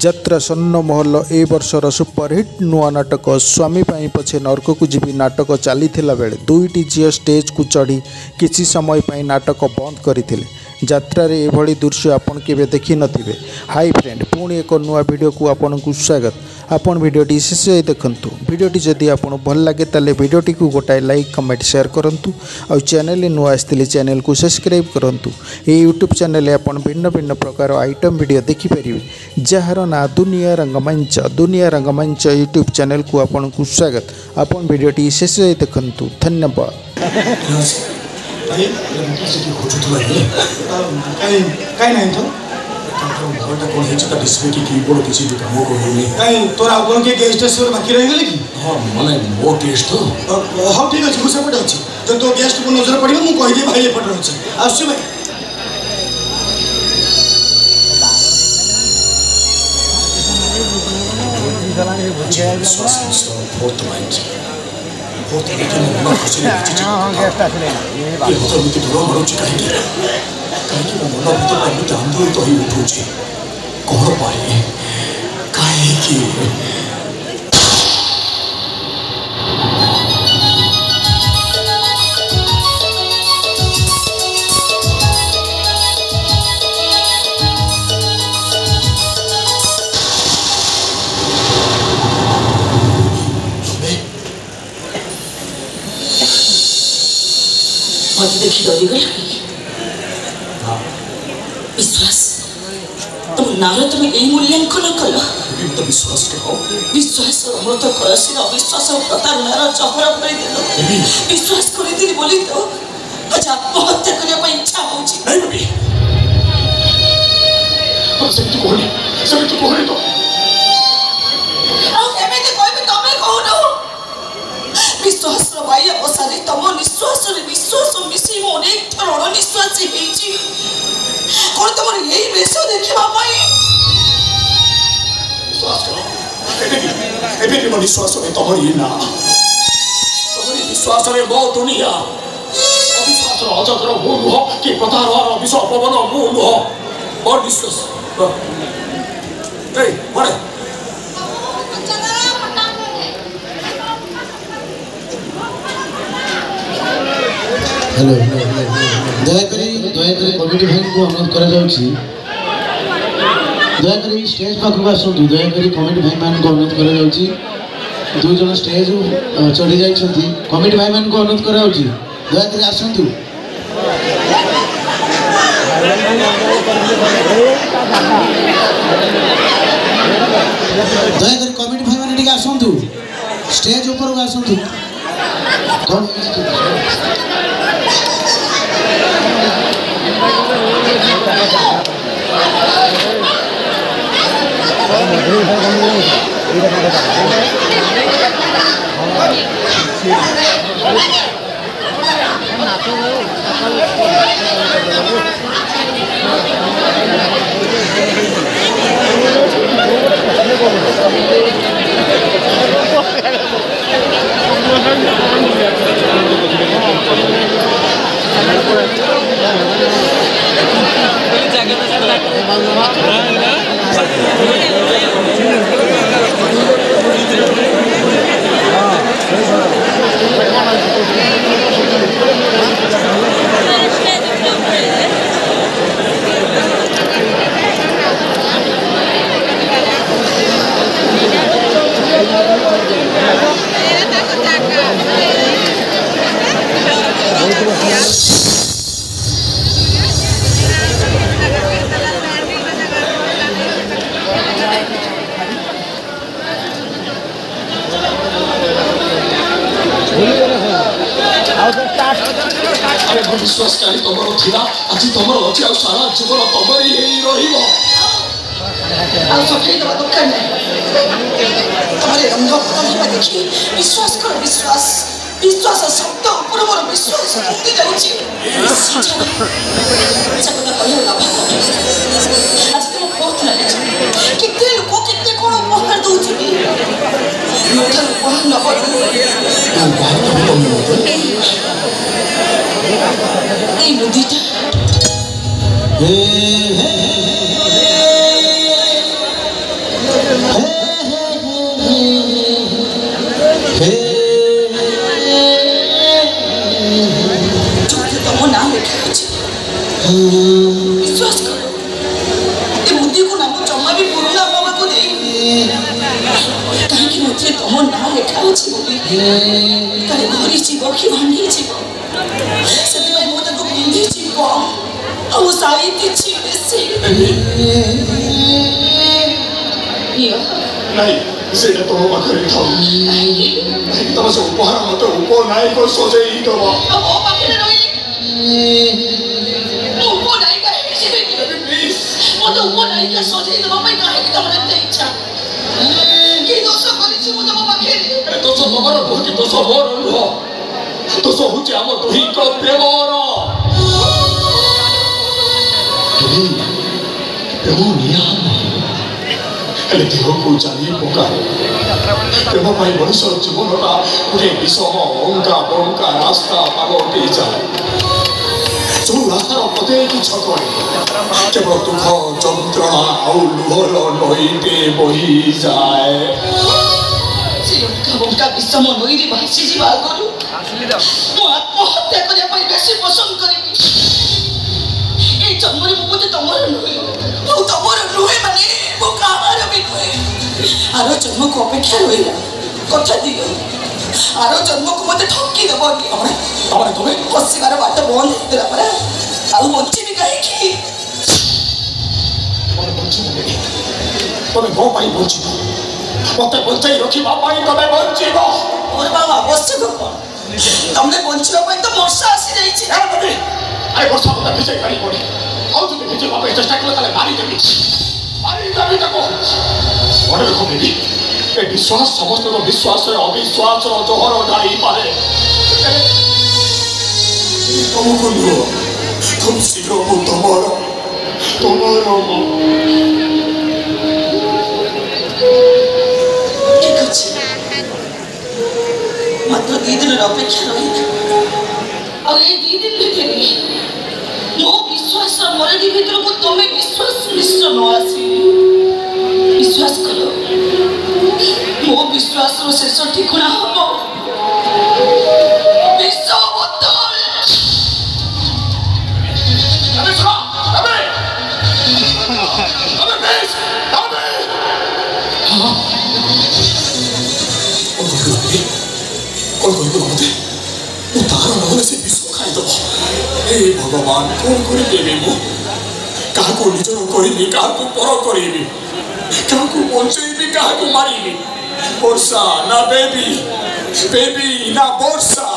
ଯାତ୍ରା ସ୍ୱର୍ଣ୍ଣମହଲ ଏ ବର୍ଷର ସୁପରହିଟ୍ ନୂଆ ନାଟକ ସ୍ୱାମୀ ପାଇଁ ପଛେ ନର୍କକୁ ଯିବି ନାଟକ ଚାଲିଥିଲା ବେଳେ ଦୁଇଟି ଝିଅ ଷ୍ଟେଜ୍କୁ ଚଢ଼ି କିଛି ସମୟ ପାଇଁ ନାଟକ ବନ୍ଦ କରିଥିଲେ। ଯାତ୍ରାରେ ଏଭଳି ଦୃଶ୍ୟ ଆପଣ କେବେ ଦେଖିନଥିବେ। ହାଇ ଫ୍ରେଣ୍ଡ, ପୁଣି ଏକ ନୂଆ ଭିଡ଼ିଓକୁ ଆପଣଙ୍କୁ ସ୍ୱାଗତ। ଆପଣ ଭିଡ଼ିଓଟି ଶେଷ ଯାଏ ଦେଖନ୍ତୁ। ଭିଡ଼ିଓଟି ଯଦି ଆପଣଙ୍କୁ ଭଲ ଲାଗେ ତାହେଲେ ଭିଡ଼ିଓଟିକୁ ଗୋଟାଏ ଲାଇକ୍ କମେଣ୍ଟ ସେୟାର କରନ୍ତୁ। ଆଉ ଚ୍ୟାନେଲରେ ନୂଆ ଆସିଥିଲେ ଚ୍ୟାନେଲକୁ ସବସ୍କ୍ରାଇବ୍ କରନ୍ତୁ। ଏହି ୟୁଟ୍ୟୁବ୍ ଚ୍ୟାନେଲରେ ଆପଣ ଭିନ୍ନ ଭିନ୍ନ ପ୍ରକାର ଆଇଟମ୍ ଭିଡ଼ିଓ ଦେଖିପାରିବେ, ଯାହାର ନାଁ ଦୁନିଆ ରଙ୍ଗମଞ୍ଚ। ଦୁନିଆ ରଙ୍ଗମଞ୍ଚ ୟୁଟ୍ୟୁବ୍ ଚ୍ୟାନେଲକୁ ଆପଣଙ୍କୁ ସ୍ୱାଗତ। ଆପଣ ଭିଡ଼ିଓଟି ଶେଷ ଯାଏ ଦେଖନ୍ତୁ। ଧନ୍ୟବାଦ। घरटा कौन है डिस्प्ले की कीबोर्ड किसी भी काम को नहीं कहीं तोरा कौन के गेस्ट से बाकी रह गेले की हां माने मो गेस्ट तो हां ठीक अछि मुसे पटे अछि जो तो गेस्ट को नजर पड़िबो मु कहि दे भाई ए पटे अछि आसु भाई बहुत लेकिन ना खुशी नहीं हां गेस्ट आसले ये तो मिति दूर मारुची कहीं कहीं मन भीतर एमती आंदोलित हो उठुचे कौन पाए कहीं मत देखी डरी गल विश्वास तुम नार तुम यही मूल्यांकन कल तो विश्वास के हो विश्वास अमृत कलसी अविश्वास प्रतारणार जहर कर विश्वास कर बोली तो आज आत्महत्या करने इच्छा होची नहीं बेबी अब सब तो कोहनी तो आ केमे कोई भी तमे कहू विश्वास रो भाई अवसारी तम निश्वास रे विश्वास मिसी मो अनेक थर अनिश्वासी हेची कोन तमर यही बेस देखिबा पई विश्वास करो एबे भी विश्वास रे तमर ये ना तमर विश्वास रे बहुत दुनिया अविश्वास रो अजगर मो हो कि प्रतार और विश्वास पवन मो हो और विश्वास ए बड़े हेलो दयाकोरी कमिटी भाई को अनुरोध करा जाउछि दयाकोरी स्टेज पाखु आसतु दयाकोरी कमिटी भाई मान को अनुरोध करा जाउछि दुई जन स्टेज चढ़ी जाइछथि कमिटी भाई मान को अनुरोध करा जाउछि दयाकोरी आसतु दयाकोरी कमिटी भाई मान टिके आसतु स्टेज ऊपर को आसतु कौन विश्वास करी तमर थिला आज तमर अछि आ सारा जीवन तमरी हेई रहिबो आ सखी तो दुकान में तुम्हारे रंग बदल में देखी विश्वास करो विश्वास विश्वास शब्द ऊपर मोर विश्वास मुक्ति जाउची सगला कहला आज तुम तम ना लिखा विश्वास कर मुदी को नाम जमा भी पुरुना बाबा को दे कहीं मुझे तम ना लिखा काले घरी जीव कि भांगी जीव से मुझे बंधी जीव ଆଉ ସାଇ କିଛି ବେଶୀ ନାଇଁ ସେଇଟା ତମ ପାଖରେ ଥାଉ ତମ ସେ ଉପହାର ମତେ ଉପନାୟକ ସଜେଇ ଦବ ମୋ ପାଖରେ ରହିଲେ ଉପନାୟିକା ହେଇଯିବେ ମତେ ଉପନାୟିକା ସଜେଇ ଦେବା ପାଇଁ କାହିଁକି ତମର ଏତେ ଇଚ୍ଛା କି ଦୋଷ କରିଛି ମୁଁ ତମ ପାଖରେ ଦୋଷ ତମର ନୁହଁ କି ଦୋଷ ମୋର ନୁହଁ ଦୋଷ ହଉଛି ଆମ ଦୁହିଁଙ୍କ ପ୍ରେମର ହେଲେ ଦେହକୁ ଜାଲି ପକାଏ ପ୍ରେମ ପାଇଁ ମଣିଷ ଜୀବନଟା ଗୋଟେ ବିଷମ ଅଙ୍କା ବଙ୍କା ରାସ୍ତା ପାଲଟି ଯାଏ ଯେଉଁ ରାସ୍ତାର ପ୍ରତ୍ୟେକ ଛକରେ କେବଳ ଦୁଃଖ ଯନ୍ତ୍ରଣା ଆଉ ଲୁହର ନଈଟେ ବହିଯାଏ ସେ ଅଙ୍କା ବଙ୍କା ବିଷମ ନଈରେ ଭାସିଯିବା ଆଗରୁ ମୁଁ ଆତ୍ମହତ୍ୟା କରିବା ପାଇଁ ବେଶୀ ପସନ୍ଦ କରିବି এই জন্মরে মু বোধে তোমার নুহে ও তোমার নুহে মানে মু কাহার বি নুহে আরো জন্মকু অপেক্ষা রহিলা কথা দিও আরো জন্মকু মতে ঠকি দেব কি আমার তুমি বসিবার বাট বন্ধ হইতলা পরা ଆଉ ବଞ୍ଚିବି କାହିଁକି ତମେ ମୋ ପାଇଁ ବଞ୍ଚିବ ମତେ ବଞ୍ଚାଇ ରଖିବା ପାଇଁ ତମେ ବଞ୍ଚିବ ମୋର ବା ଆବଶ୍ୟକ କଣ ତମେ ବଞ୍ଚିବା ପାଇଁ ତ ବର୍ଷା ଆସିଯାଇଛି ଆରେ ବର୍ଷା ମତେ ଭିଜେଇ ପାରିବନି ଆଉ ଯଦି ଭିଜେଇବା ପାଇଁ ଚେଷ୍ଟା କଲେ ତାହେଲେ ମାରିଦେବି ତାକୁ ମନେ ରଖ ବେବି ଏ ବିଶ୍ୱାସ ସମସ୍ତଙ୍କ ବିଶ୍ୱାସରେ ଅବିଶ୍ୱାସର ଜୋହର ଢାଳିପାରେ ତମକୁ ନୁହଁ ତୁମ ଶୀଘ୍ର ମୁଁ ତମର ଠିକ ଅଛି ମାତ୍ର 2 ଦିନର ଅପେକ୍ଷା ରହିଲା ଆଉ এই 2 ଦିନ ଭିତରେ ମୋ ବିଶ୍ୱାସ ମରଡ଼ି ଭିତରକୁ ତମେ ବିଶ୍ୱାସ ମିଶ୍ର ନ ଆସି ବିଶ୍ୱାସ କର ମୋ ବିଶ୍ୱାସର ଶେଷ ଠିକଣା ହବ ବିଶ୍ଵ ବଦଳ भगवान कौन करेबी मु क्या निजर करी क्या पर करी क्या बचेबी क्या मारी वर्षा ना बेबी बेबी ना वर्षा